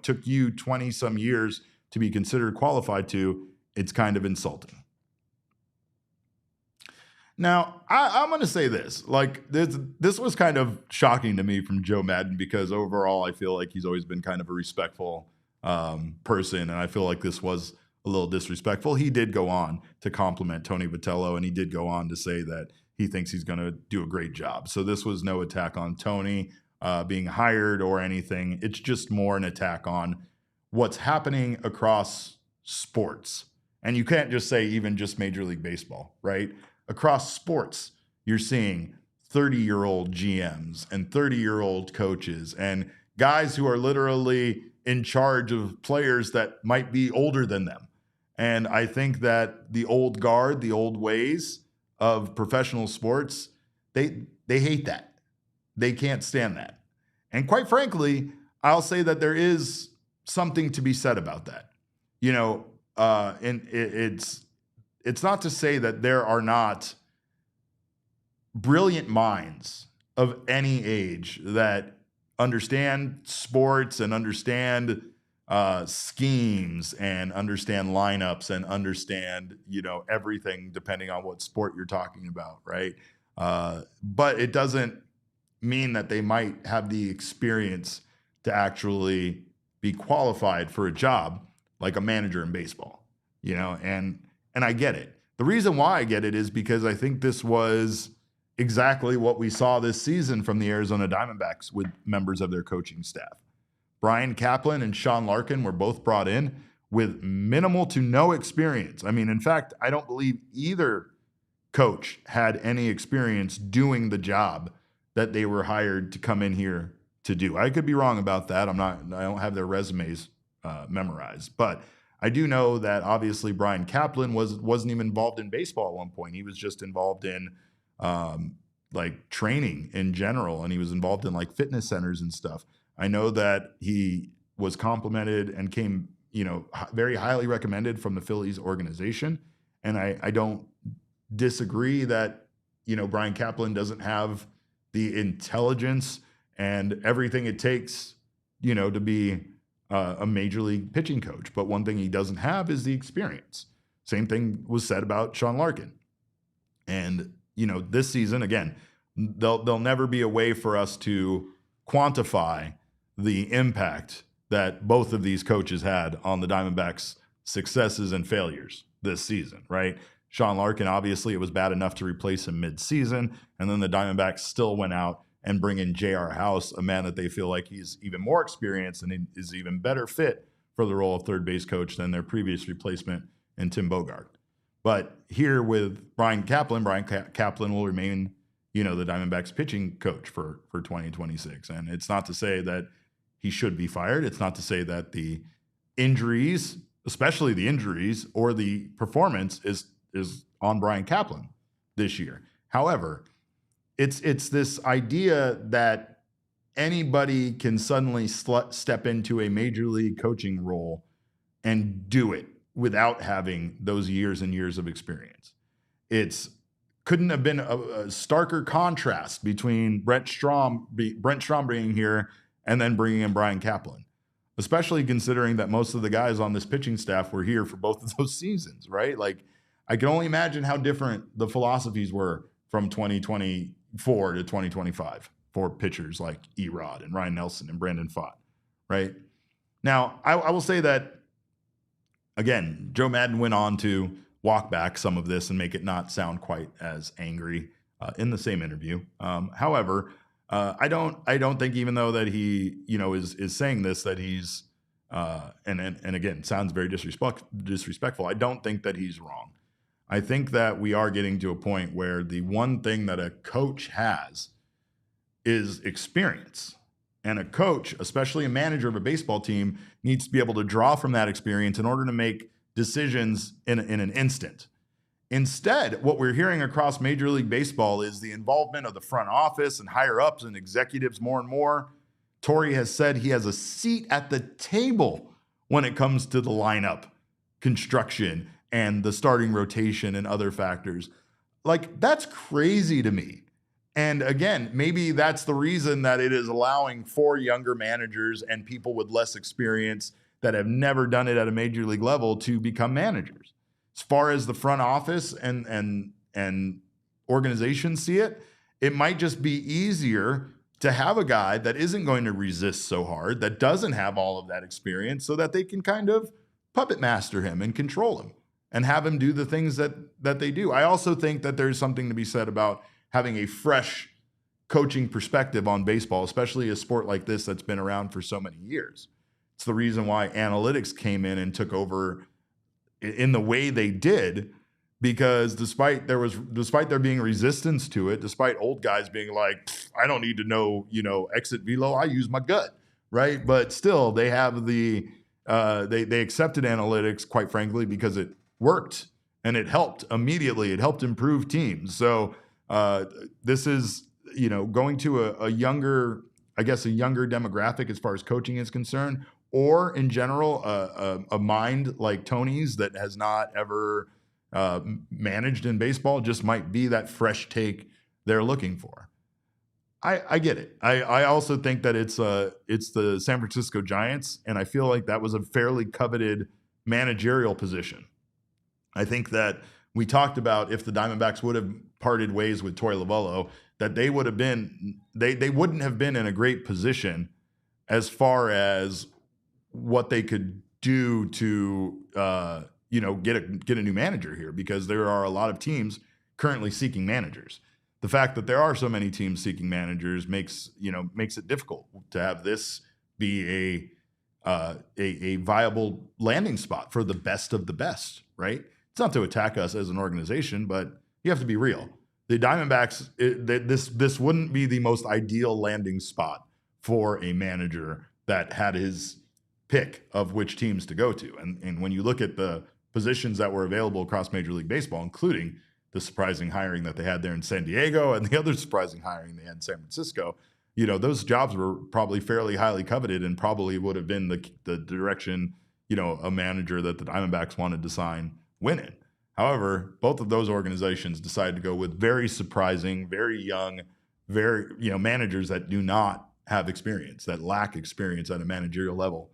took you 20 some years to be considered qualified to, it's kind of insulting. Now, I'm going to say this. Like, this was kind of shocking to me from Joe Maddon, because overall I feel like he's always been kind of a respectful person, and I feel like this was a little disrespectful. He did go on to compliment Tony Vitello, and he did go on to say that he thinks he's going to do a great job. So this was no attack on Tony being hired or anything. It's just more an attack on what's happening across sports. And you can't just say even just Major League Baseball, right? Across sports, you're seeing 30-year-old GMs and 30-year-old coaches and guys who are literally in charge of players that might be older than them. And I think that the old guard, the old ways of professional sports, they hate that. They can't stand that. And quite frankly, I'll say that there is something to be said about that. You know, and it's not to say that there are not brilliant minds of any age that understand sports and understand schemes and understand lineups and understand, everything depending on what sport you're talking about, right? But it doesn't mean that they might have the experience to actually be qualified for a job like a manager in baseball, and I get it. The reason why I get it is because I think this was exactly what we saw this season from the Arizona Diamondbacks with members of their coaching staff. Brian Kaplan and Sean Larkin were both brought in with minimal to no experience. I mean, in fact, I don't believe either coach had any experience doing the job that they were hired to come in here to do. I could be wrong about that. I don't have their resumes memorized, but I do know that obviously Brian Kaplan wasn't even involved in baseball at one point. He was just involved in like training in general, and he was involved in like fitness centers and stuff. I know that he was complimented and came, very highly recommended from the Phillies organization. And I don't disagree that, Brian Kaplan doesn't have the intelligence and everything it takes, to be a major league pitching coach. But one thing he doesn't have is the experience. Same thing was said about Sean Larkin. And, this season, again, there'll never be a way for us to quantify the impact that both of these coaches had on the Diamondbacks' successes and failures this season, right? Sean Larkin, obviously, it was bad enough to replace him mid-season, and then the Diamondbacks still went out and bring in J.R. House, a man that they feel like he's even more experienced and is even better fit for the role of third base coach than their previous replacement in Tim Bogart. But here with Brian Kaplan will remain, the Diamondbacks pitching coach for 2026. And it's not to say that he should be fired. It's not to say that the injuries, especially the injuries or the performance is on Brian Kaplan this year. However, it's this idea that anybody can suddenly step into a major league coaching role and do it without having those years and years of experience. Couldn't have been a starker contrast between Brent Strom being here and then bringing in Brian Kaplan, especially considering that most of the guys on this pitching staff were here for both of those seasons, right? Like, I can only imagine how different the philosophies were from 2024 to 2025 for pitchers like Erod and Ryan Nelson and Brandon Pfaadt, right? Now, I will say that, again, Joe Maddon went on to walk back some of this and make it not sound quite as angry in the same interview. However, I don't think, even though that he is saying this, that he's and again sounds very disrespectful. I don't think that he's wrong. I think that we are getting to a point where the one thing that a coach has is experience. And a coach, especially a manager of a baseball team, needs to be able to draw from that experience in order to make decisions in an instant. Instead, what we're hearing across Major League Baseball is the involvement of the front office and higher ups and executives more and more. Torey has said he has a seat at the table when it comes to the lineup construction and the starting rotation and other factors. Like, that's crazy to me. And again, maybe that's the reason that it is allowing for younger managers and people with less experience that have never done it at a major league level to become managers. As far as the front office and organizations see it, it might just be easier to have a guy that isn't going to resist so hard, that doesn't have all of that experience, so that they can kind of puppet master him and control him and have him do the things that they do. I also think that there's something to be said about having a fresh coaching perspective on baseball, especially a sport like this that's been around for so many years. It's the reason why analytics came in and took over in the way they did, because despite there being resistance to it, despite old guys being like, I don't need to know, exit velo, I use my gut, right? But still, they have they accepted analytics, quite frankly, because it worked and it helped immediately. It helped improve teams. So this is, going to a younger demographic as far as coaching is concerned, or in general, a mind like Tony's that has not ever managed in baseball just might be that fresh take they're looking for. I get it. I also think that it's the San Francisco Giants, and I feel like that was a fairly coveted managerial position. I think that we talked about if the Diamondbacks would have parted ways with Torey Lovullo, that they would have been they wouldn't have been in a great position as far as what they could do to get a new manager here, because there are a lot of teams currently seeking managers. The fact that there are so many teams seeking managers makes it difficult to have this be a viable landing spot for the best of the best, right? It's not to attack us as an organization, but you have to be real. The Diamondbacks, this wouldn't be the most ideal landing spot for a manager that had his pick of which teams to go to. And when you look at the positions that were available across Major League Baseball, including the surprising hiring that they had there in San Diego and the other surprising hiring they had in San Francisco, those jobs were probably fairly highly coveted and probably would have been the direction, a manager that the Diamondbacks wanted to sign went in. However, both of those organizations decided to go with very surprising, very young, managers that do not have experience, that lack experience at a managerial level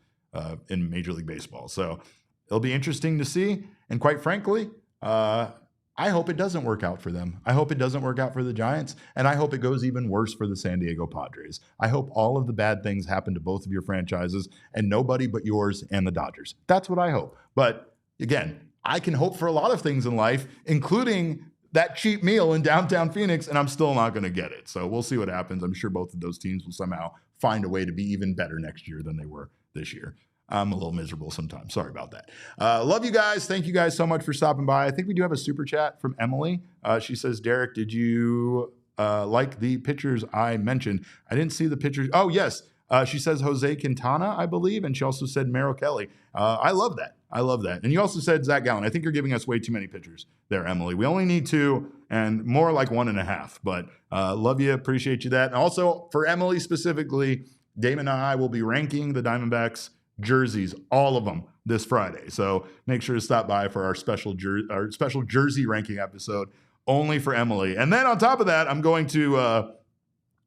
in Major League Baseball. So it'll be interesting to see. And quite frankly, I hope it doesn't work out for them. I hope it doesn't work out for the Giants, and I hope it goes even worse for the San Diego Padres. I hope all of the bad things happen to both of your franchises and nobody but yours and the Dodgers. That's what I hope. But again, I can hope for a lot of things in life, including that cheap meal in downtown Phoenix, and I'm still not going to get it. So we'll see what happens. I'm sure both of those teams will somehow find a way to be even better next year than they were this year. I'm a little miserable sometimes. Sorry about that. Love you guys. Thank you guys so much for stopping by. I think we do have a super chat from Emily. She says, Derek, did you like the pictures I mentioned? I didn't see the pictures. Oh, yes. She says Jose Quintana, I believe. And she also said Merrill Kelly. I love that. I love that. And you also said Zach Gallen. I think you're giving us way too many pictures there, Emily. We only need 2 and more like 1.5. But love you. Appreciate you that. And also for Emily specifically, Damon and I will be ranking the Diamondbacks jerseys, all of them, this Friday. So make sure to stop by for our special jersey ranking episode only for Emily. And then on top of that, I'm going to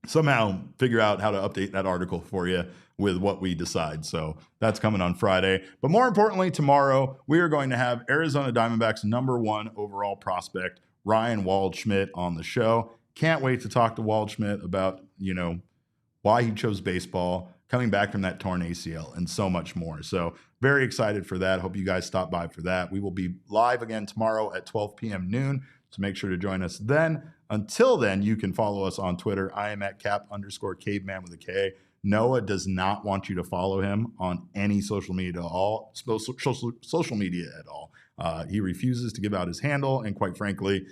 somehow figure out how to update that article for you with what we decide. So that's coming on Friday. But more importantly, tomorrow, we are going to have Arizona Diamondbacks #1 overall prospect, Ryan Waldschmidt, on the show. Can't wait to talk to Waldschmidt about, why he chose baseball, coming back from that torn ACL, and so much more. So very excited for that. Hope you guys stop by for that. We will be live again tomorrow at 12 p.m. noon, so make sure to join us then. Until then, you can follow us on Twitter. I am at @cap_caveman with a K. Noah does not want you to follow him on any social media at all. He refuses to give out his handle, and quite frankly,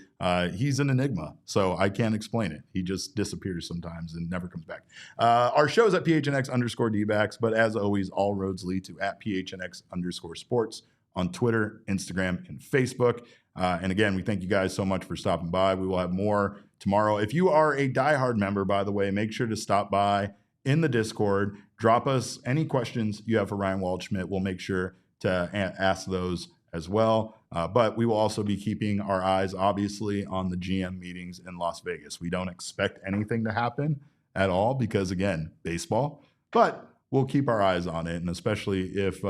he's an enigma, so I can't explain it. He just disappears sometimes and never comes back. Our show is at PHNX_DBacks, but as always, all roads lead to @PHNX_sports on Twitter, Instagram, and Facebook. And again, we thank you guys so much for stopping by. We will have more tomorrow. If you are a diehard member, by the way, make sure to stop by in the Discord. Drop us any questions you have for Ryan Waldschmidt. We'll make sure to ask those as well. But we will also be keeping our eyes, obviously, on the GM meetings in Las Vegas. We don't expect anything to happen at all because, again, baseball. But we'll keep our eyes on it, and especially if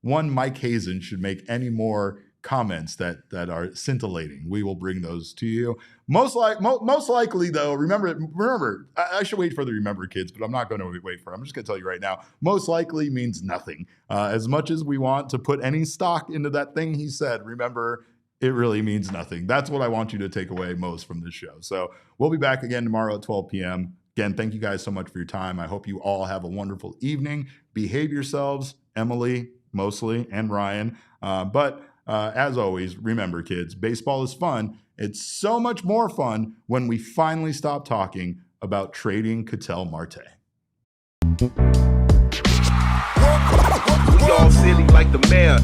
one Mike Hazen should make any more comments that are scintillating, we will bring those to you. Most likely, though, remember, I should wait for the remember kids, but I'm not going to wait for it. I'm just going to tell you right now, most likely means nothing. As much as we want to put any stock into that thing he said, remember, it really means nothing. That's what I want you to take away most from this show. So we'll be back again tomorrow at 12 p.m. Again, thank you guys so much for your time. I hope you all have a wonderful evening. Behave yourselves, Emily, mostly, and Ryan. As always, remember, kids, baseball is fun. It's so much more fun when we finally stop talking about trading Ketel Marte. We all silly like the mayor.